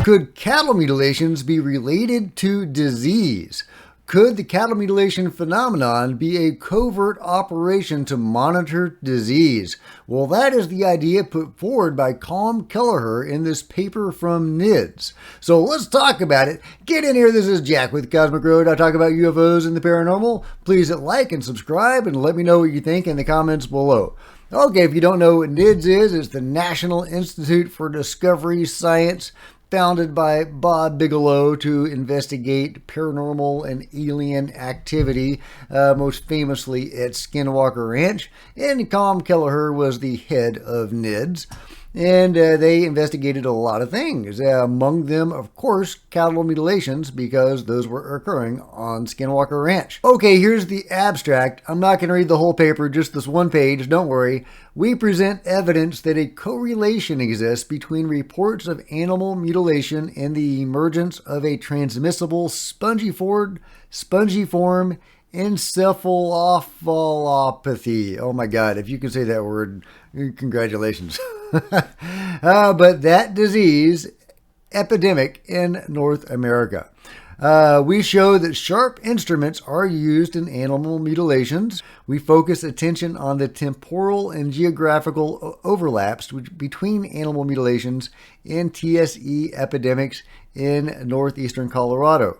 Could cattle mutilations be related to disease? Could the cattle mutilation phenomenon be a covert operation to monitor disease? Well, that is the idea put forward by Colm Kelleher in this paper from NIDS. So let's talk about it. Get in here. This is Jack with Cosmic Road. I talk about UFOs and the paranormal. Please hit like and subscribe and let me know what you think in the comments below. Okay, if you don't know what NIDS is, it's the National Institute for Discovery Science, founded by Bob Bigelow to investigate paranormal and alien activity, most famously at Skinwalker Ranch. And Colm Kelleher was the head of NIDS. And they investigated a lot of things, among them, of course, cattle mutilations, because those were occurring on Skinwalker Ranch. Okay, here's the abstract. I'm not going to read the whole paper, just this one page, don't worry. We present evidence that a correlation exists between reports of animal mutilation and the emergence of a transmissible spongiform encephalopathy. Oh my God, if you can say that word, congratulations. But that disease epidemic in North America. We show that sharp instruments are used in animal mutilations. We focus attention on the temporal and geographical overlaps between animal mutilations and TSE epidemics in northeastern Colorado.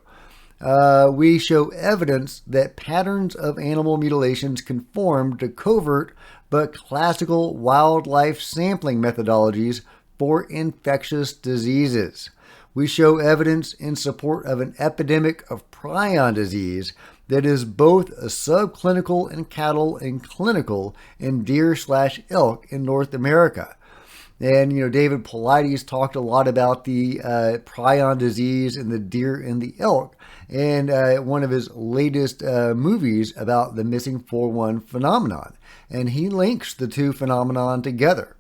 We show evidence that patterns of animal mutilations conform to covert but classical wildlife sampling methodologies for infectious diseases. We show evidence in support of an epidemic of prion disease that is both a subclinical in cattle and clinical in deer/elk in North America. And, David Paulides talked a lot about the prion disease in the deer and the elk, and one of his latest movies about the missing 4-1 phenomenon. And he links the two phenomenon together.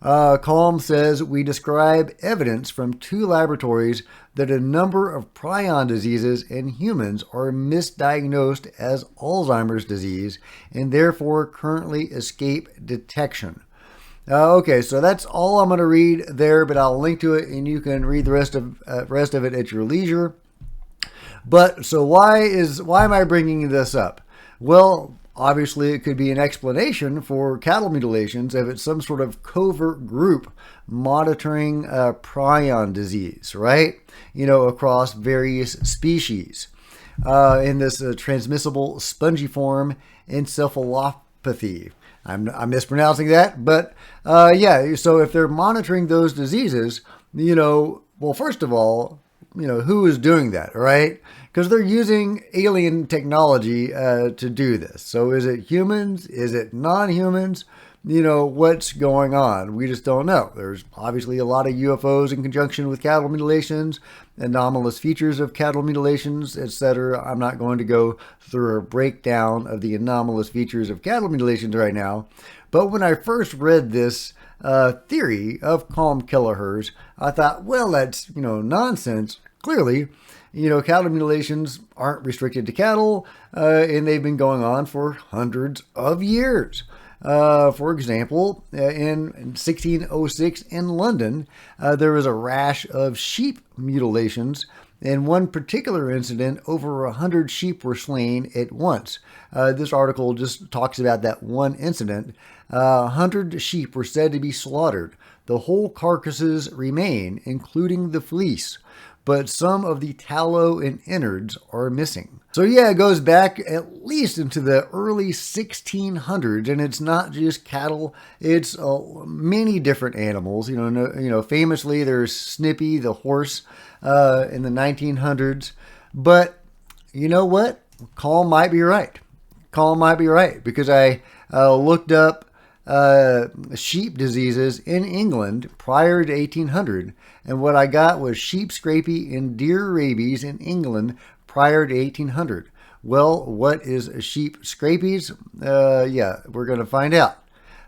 Colm says, we describe evidence from 2 laboratories that a number of prion diseases in humans are misdiagnosed as Alzheimer's disease and therefore currently escape detection. Okay, so that's all I'm going to read there, but I'll link to it and you can read the rest of it at your leisure. But so why am I bringing this up? Well, obviously, it could be an explanation for cattle mutilations if it's some sort of covert group monitoring prion disease, right? Across various species in this transmissible spongiform encephalopathy. I'm mispronouncing that, but yeah. So if they're monitoring those diseases, well, first of all, who is doing that, right? Because they're using alien technology to do this. So is it humans? Is it non-humans? What's going on? We just don't know. There's obviously a lot of UFOs in conjunction with cattle mutilations, anomalous features of cattle mutilations, etc. I'm not going to go through a breakdown of the anomalous features of cattle mutilations right now. But when I first read this theory of Colm Kelleher's, I thought, well, that's, nonsense. Clearly, cattle mutilations aren't restricted to cattle, and they've been going on for hundreds of years. For example, in 1606 in London, there was a rash of sheep mutilations. In one particular incident, over 100 sheep were slain at once. This article just talks about that one incident. 100 sheep were said to be slaughtered. The whole carcasses remain, including the fleece, but some of the tallow and innards are missing. So yeah, it goes back at least into the early 1600s, and it's not just cattle, it's many different animals. Famously there's Snippy, the horse, in the 1900s. But you know what? Colm might be right. Colm might be right, because I looked up sheep diseases in England prior to 1800, and what I got was sheep scrapie and deer rabies in England prior to 1800. Well, what is sheep scrapies? Yeah, we're going to find out.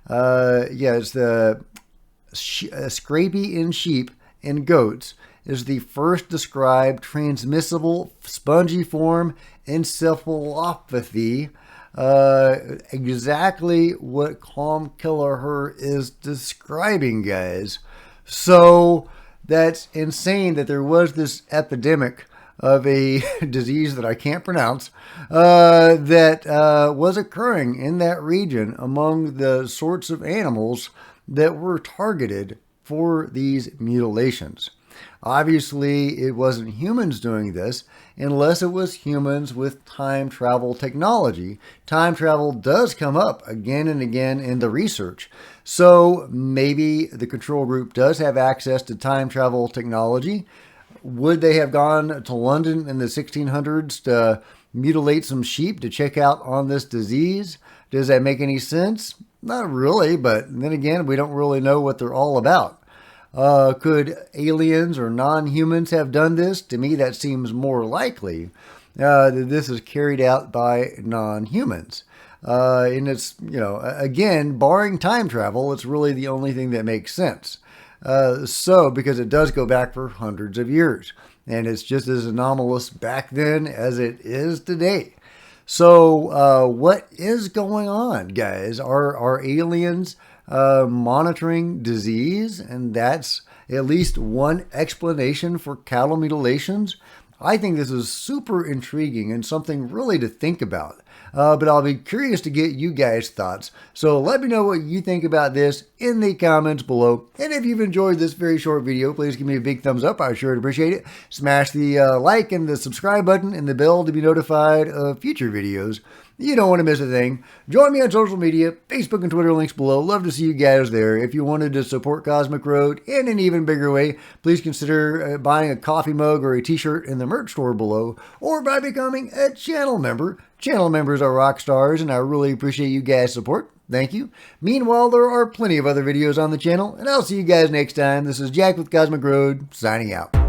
Yeah, it's the scrapie in sheep and goats is the first described transmissible spongiform encephalopathy. Exactly what Colm Kelleher is describing, guys. So that's insane that there was this epidemic of a disease that I can't pronounce that was occurring in that region among the sorts of animals that were targeted for these mutilations. Obviously, it wasn't humans doing this unless it was humans with time travel technology. Time travel does come up again and again in the research. So maybe the control group does have access to time travel technology. Would they have gone to London in the 1600s to mutilate some sheep to check out on this disease? Does that make any sense? Not really, but then again, we don't really know what they're all about. Could aliens or non-humans have done this? To me, that seems more likely that this is carried out by non-humans. And it's, again, barring time travel, it's really the only thing that makes sense. Because it does go back for hundreds of years, and it's just as anomalous back then as it is today. So what is going on, guys? Are aliens monitoring disease, and that's at least one explanation for cattle mutilations? I think this is super intriguing and something really to think about. But I'll be curious to get you guys' thoughts. So let me know what you think about this in the comments below. And if you've enjoyed this very short video, please give me a big thumbs up. I sure would appreciate it. Smash the like and the subscribe button and the bell to be notified of future videos. You don't want to miss a thing. Join me on social media, Facebook and Twitter, links below. Love to see you guys there. If you wanted to support Cosmic Road in an even bigger way, please consider buying a coffee mug or a t-shirt in the merch store below, or by becoming a channel member. Channel members are rock stars, and I really appreciate you guys' support. Thank you. Meanwhile, there are plenty of other videos on the channel, and I'll see you guys next time. This is Jack with Cosmic Road, signing out.